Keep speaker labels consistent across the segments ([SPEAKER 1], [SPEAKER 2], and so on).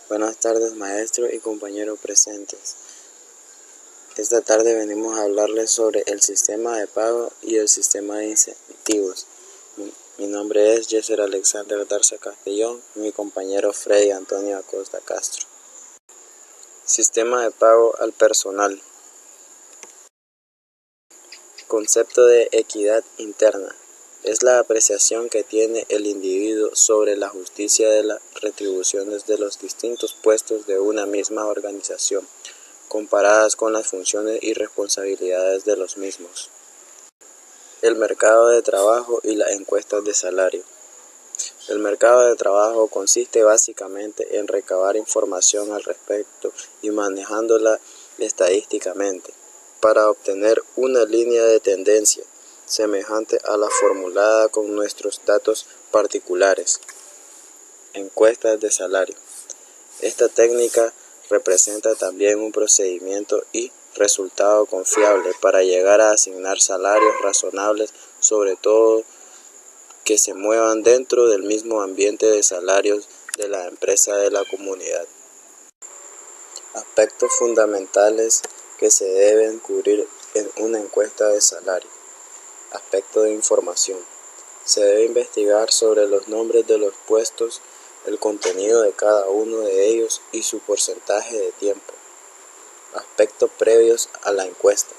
[SPEAKER 1] Buenas tardes, maestros y compañeros presentes. Esta tarde venimos a hablarles sobre el sistema de pago y el sistema de incentivos. Mi nombre es Jesser Alexander Darza Castellón y mi compañero Freddy Antonio Acosta Castro. Sistema de pago al personal. Concepto de equidad interna. Es la apreciación que tiene el individuo sobre la justicia de las retribuciones de los distintos puestos de una misma organización, comparadas con las funciones y responsabilidades de los mismos. El mercado de trabajo y las encuestas de salario. El mercado de trabajo consiste básicamente en recabar información al respecto y manejándola estadísticamente, para obtener una línea de tendencia semejante a la formulada con nuestros datos particulares. Encuestas de salario. Esta técnica representa también un procedimiento y resultado confiable para llegar a asignar salarios razonables, sobre todo que se muevan dentro del mismo ambiente de salarios de la empresa de la comunidad. Aspectos fundamentales que se deben cubrir en una encuesta de salario. Aspecto de información. Se debe investigar sobre los nombres de los puestos, el contenido de cada uno de ellos y su porcentaje de tiempo. Aspectos previos a la encuesta.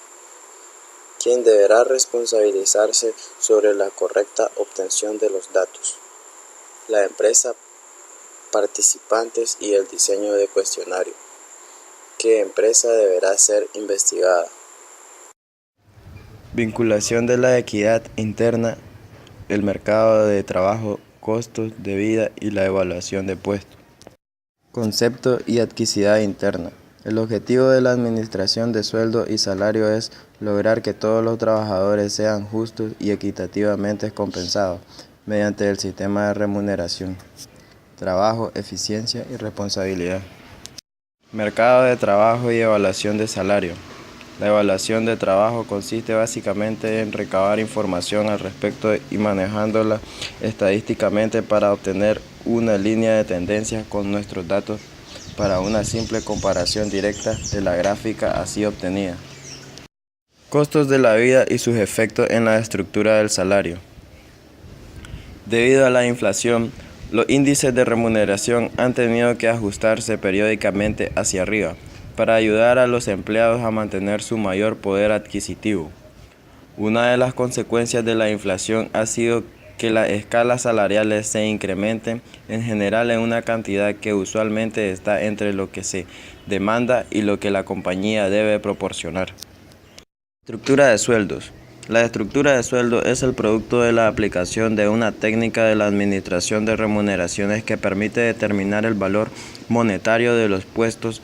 [SPEAKER 1] ¿Quién deberá responsabilizarse sobre la correcta obtención de los datos? La empresa, participantes y el diseño de cuestionario. ¿Qué empresa deberá ser investigada?
[SPEAKER 2] Vinculación de la equidad interna, el mercado de trabajo, costos de vida y la evaluación de puestos. Concepto y adquisición interna. El objetivo de la administración de sueldo y salario es lograr que todos los trabajadores sean justos y equitativamente compensados mediante el sistema de remuneración, trabajo, eficiencia y responsabilidad. Mercado de trabajo y evaluación de salario. La evaluación de trabajo consiste básicamente en recabar información al respecto y manejándola estadísticamente para obtener una línea de tendencia con nuestros datos para una simple comparación directa de la gráfica así obtenida. Costos de la vida y sus efectos en la estructura del salario. Debido a la inflación, los índices de remuneración han tenido que ajustarse periódicamente hacia arriba para ayudar a los empleados a mantener su mayor poder adquisitivo. Una de las consecuencias de la inflación ha sido que las escalas salariales se incrementen en general en una cantidad que usualmente está entre lo que se demanda y lo que la compañía debe proporcionar. Estructura de sueldos. La estructura de sueldo es el producto de la aplicación de una técnica de la administración de remuneraciones que permite determinar el valor monetario de los puestos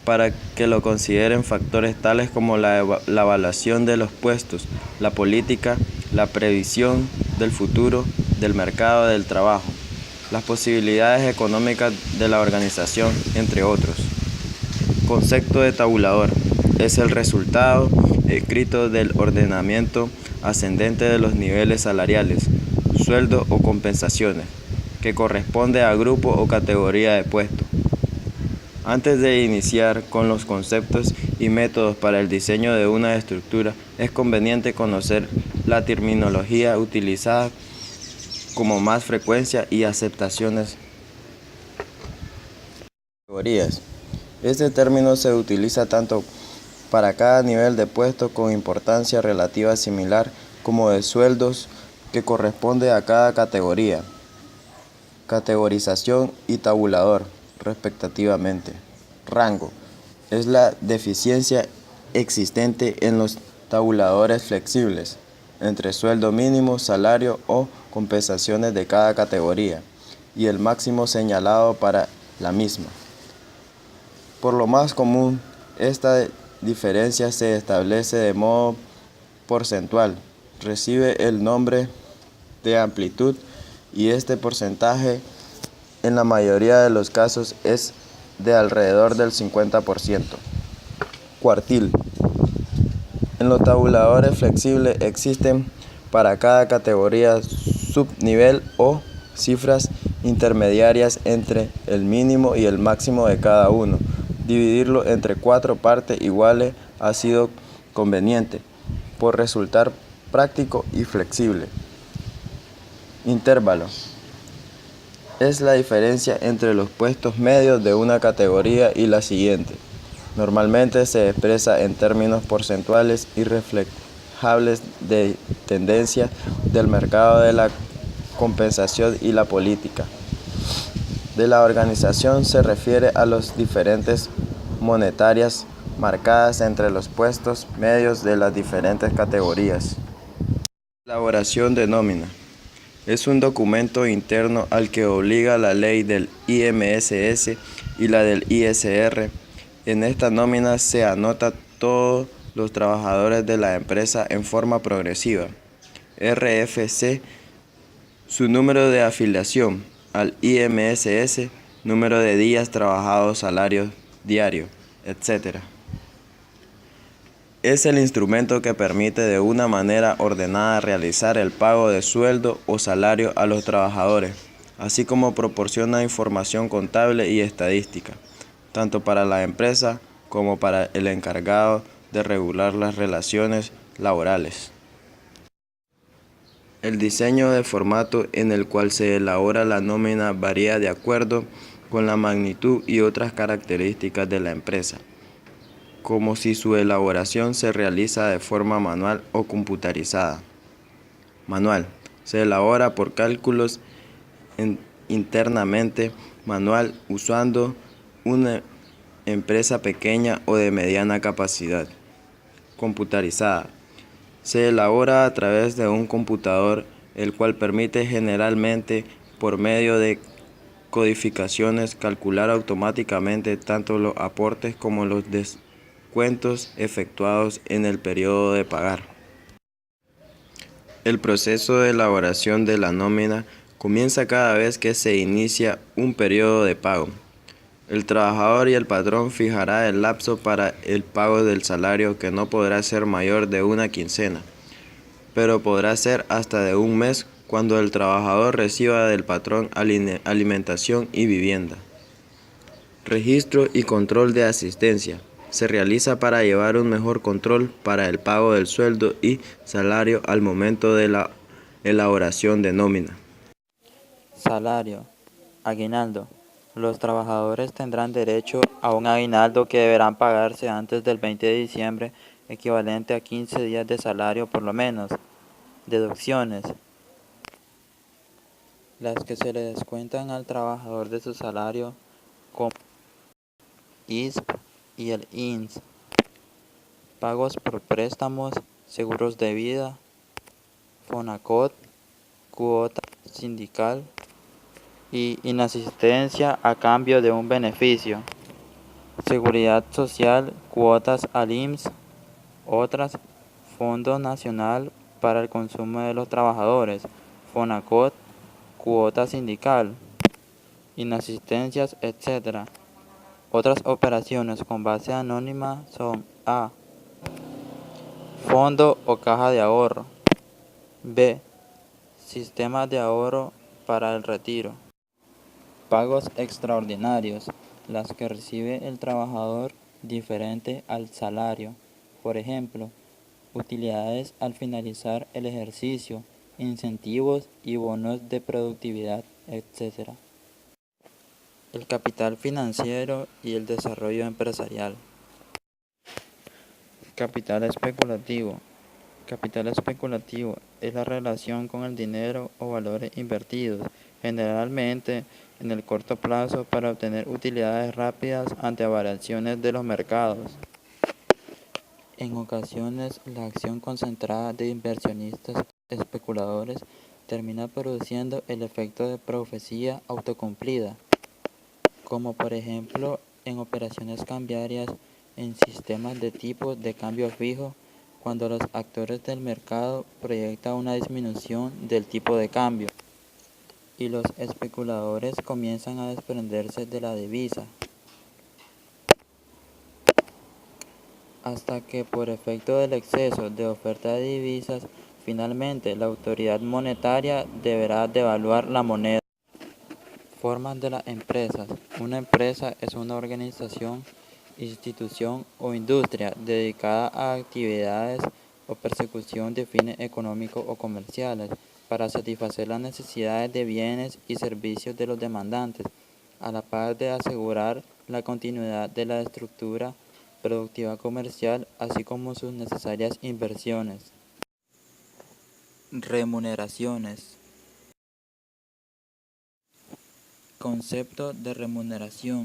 [SPEAKER 2] para que lo consideren factores tales como la evaluación de los puestos, la política, la previsión del futuro del mercado del trabajo, las posibilidades económicas de la organización, entre otros. Concepto de tabulador. Es el resultado escrito del ordenamiento ascendente de los niveles salariales, sueldo o compensaciones, que corresponde a grupo o categoría de puesto. Antes de iniciar con los conceptos y métodos para el diseño de una estructura, es conveniente conocer la terminología utilizada con más frecuencia y aceptaciones. Categorías. Este término se utiliza tanto para cada nivel de puesto con importancia relativa similar como de sueldos que corresponde a cada categoría. Categorización y tabulador, respectivamente. Rango. Es la deficiencia existente en los tabuladores flexibles entre sueldo mínimo, salario o compensaciones de cada categoría y el máximo señalado para la misma. Por lo más común, esta diferencia se establece de modo porcentual. Recibe el nombre de amplitud y este porcentaje en la mayoría de los casos es de alrededor del 50%. Cuartil. En los tabuladores flexibles existen para cada categoría subnivel o cifras intermediarias entre el mínimo y el máximo de cada uno. Dividirlo entre 4 partes iguales ha sido conveniente, por resultar práctico y flexible. Intervalo es la diferencia entre los puestos medios de una categoría y la siguiente. Normalmente se expresa en términos porcentuales y reflejables de tendencia del mercado de la compensación y la política de la organización. Se refiere a las diferentes monetarias marcadas entre los puestos medios de las diferentes categorías. Elaboración de nómina. Es un documento interno al que obliga la ley del IMSS y la del ISR. En esta nómina se anota todos los trabajadores de la empresa en forma progresiva. RFC, su número de afiliación al IMSS, número de días trabajados, salario diario, etc. Es el instrumento que permite de una manera ordenada realizar el pago de sueldo o salario a los trabajadores, así como proporciona información contable y estadística, tanto para la empresa como para el encargado de regular las relaciones laborales. El diseño de formato en el cual se elabora la nómina varía de acuerdo con la magnitud y otras características de la empresa, como si su elaboración se realiza de forma manual o computarizada. Manual. Se elabora por cálculos internamente manual usando una empresa pequeña o de mediana capacidad. Computarizada. Se elabora a través de un computador, el cual permite generalmente, por medio de codificaciones, calcular automáticamente tanto los aportes como los descuentos efectuados en el periodo de pagar. El proceso de elaboración de la nómina comienza cada vez que se inicia un periodo de pago. El trabajador y el patrón fijará el lapso para el pago del salario, que no podrá ser mayor de una quincena, pero podrá ser hasta de un mes cuando el trabajador reciba del patrón alimentación y vivienda. Registro y control de asistencia. Se realiza para llevar un mejor control para el pago del sueldo y salario al momento de la elaboración de nómina.
[SPEAKER 3] Salario. Aguinaldo. Los trabajadores tendrán derecho a un aguinaldo que deberán pagarse antes del 20 de diciembre, equivalente a 15 días de salario por lo menos. Deducciones. Las que se le descuentan al trabajador de su salario, como ISP y el INS. Pagos por préstamos, seguros de vida, Fonacot, cuota sindical y inasistencia a cambio de un beneficio. Seguridad social, cuotas al IMSS, otras, Fondo Nacional para el Consumo de los Trabajadores, Fonacot, cuota sindical, inasistencias, etc. Otras operaciones con base anónima son A. Fondo o caja de ahorro. B. Sistema de ahorro para el retiro. Pagos extraordinarios, las que recibe el trabajador diferente al salario. Por ejemplo, utilidades al finalizar el ejercicio, incentivos y bonos de productividad, etc. El capital financiero y el desarrollo empresarial. Capital especulativo. Capital especulativo es la relación con el dinero o valores invertidos, generalmente en el corto plazo, para obtener utilidades rápidas ante variaciones de los mercados. En ocasiones, la acción concentrada de inversionistas especuladores termina produciendo el efecto de profecía autocumplida, como por ejemplo en operaciones cambiarias en sistemas de tipos de cambio fijo, cuando los actores del mercado proyectan una disminución del tipo de cambio y los especuladores comienzan a desprenderse de la divisa, hasta que por efecto del exceso de oferta de divisas, finalmente la autoridad monetaria deberá devaluar la moneda. Formas de las empresas. Una empresa es una organización, institución o industria dedicada a actividades o persecución de fines económicos o comerciales para satisfacer las necesidades de bienes y servicios de los demandantes, a la par de asegurar la continuidad de la estructura productiva comercial, así como sus necesarias inversiones. Remuneraciones. Concepto de remuneración.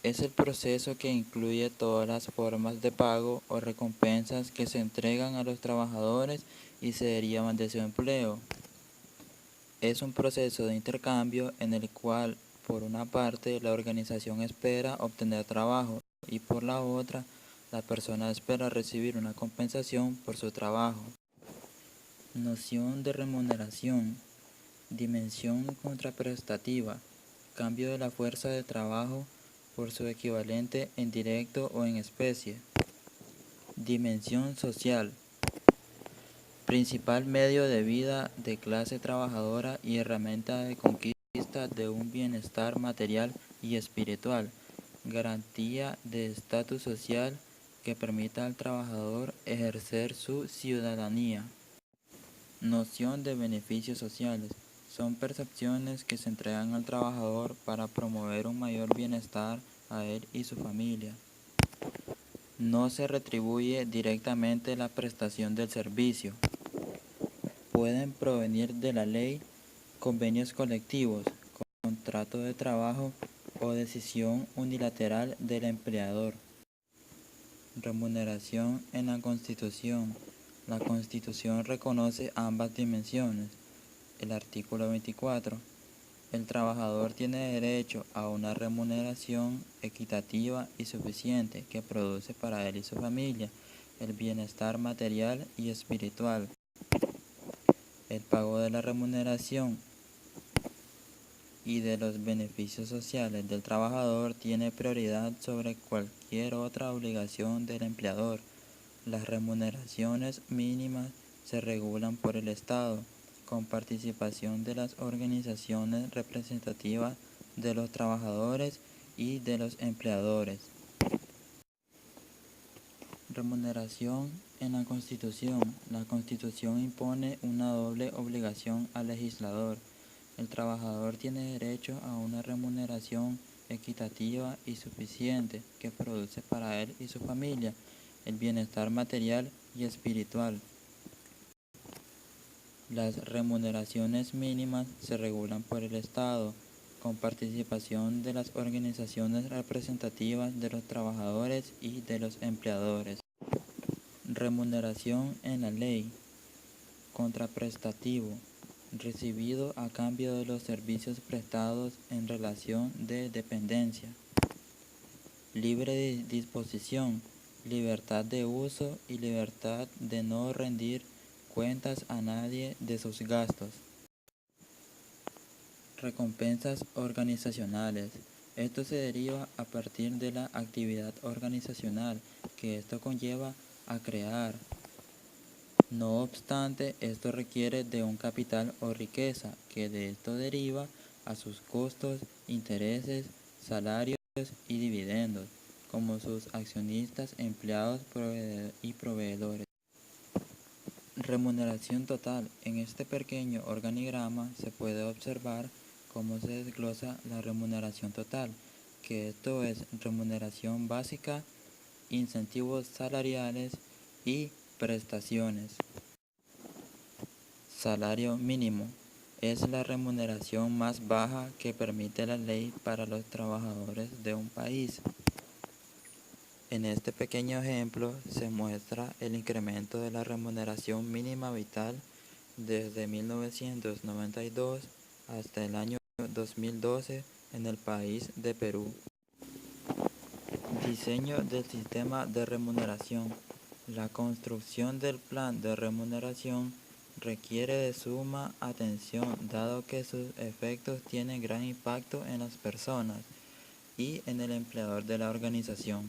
[SPEAKER 3] Es el proceso que incluye todas las formas de pago o recompensas que se entregan a los trabajadores y se derivan de su empleo. Es un proceso de intercambio en el cual, por una parte, la organización espera obtener trabajo y por la otra, la persona espera recibir una compensación por su trabajo. Noción de remuneración. Dimensión contraprestativa. Cambio de la fuerza de trabajo por su equivalente en directo o en especie. Dimensión social. Principal medio de vida de clase trabajadora y herramienta de conquista de un bienestar material y espiritual. Garantía de estatus social que permita al trabajador ejercer su ciudadanía. Noción de beneficios sociales. Son percepciones que se entregan al trabajador para promover un mayor bienestar a él y su familia. No se retribuye directamente la prestación del servicio. Pueden provenir de la ley, convenios colectivos, contrato de trabajo o decisión unilateral del empleador. Remuneración en la Constitución. La Constitución reconoce ambas dimensiones. El artículo 24. El trabajador tiene derecho a una remuneración equitativa y suficiente que produce para él y su familia el bienestar material y espiritual. El pago de la remuneración y de los beneficios sociales del trabajador tiene prioridad sobre cualquier otra obligación del empleador. Las remuneraciones mínimas se regulan por el Estado, con participación de las organizaciones representativas de los trabajadores y de los empleadores. Remuneración en la Constitución. La Constitución impone una doble obligación al legislador. El trabajador tiene derecho a una remuneración equitativa y suficiente que produce para él y su familia el bienestar material y espiritual. Las remuneraciones mínimas se regulan por el Estado, con participación de las organizaciones representativas de los trabajadores y de los empleadores. Remuneración en la ley. Contraprestativo. Recibido a cambio de los servicios prestados en relación de dependencia. Libre disposición. Libertad de uso y libertad de no rendir cuentas a nadie de sus gastos. Recompensas organizacionales. Esto se deriva a partir de la actividad organizacional que esto conlleva a crear. No obstante, esto requiere de un capital o riqueza que de esto deriva a sus costos, intereses, salarios y dividendos, como sus accionistas, empleados y proveedores. Remuneración total. En este pequeño organigrama se puede observar cómo se desglosa la remuneración total, que esto es remuneración básica, incentivos salariales y prestaciones. Salario mínimo. Es la remuneración más baja que permite la ley para los trabajadores de un país. En este pequeño ejemplo se muestra el incremento de la remuneración mínima vital desde 1992 hasta el año 2012 en el país de Perú. Diseño del sistema de remuneración. La construcción del plan de remuneración requiere de suma atención dado que sus efectos tienen gran impacto en las personas y en el empleador de la organización.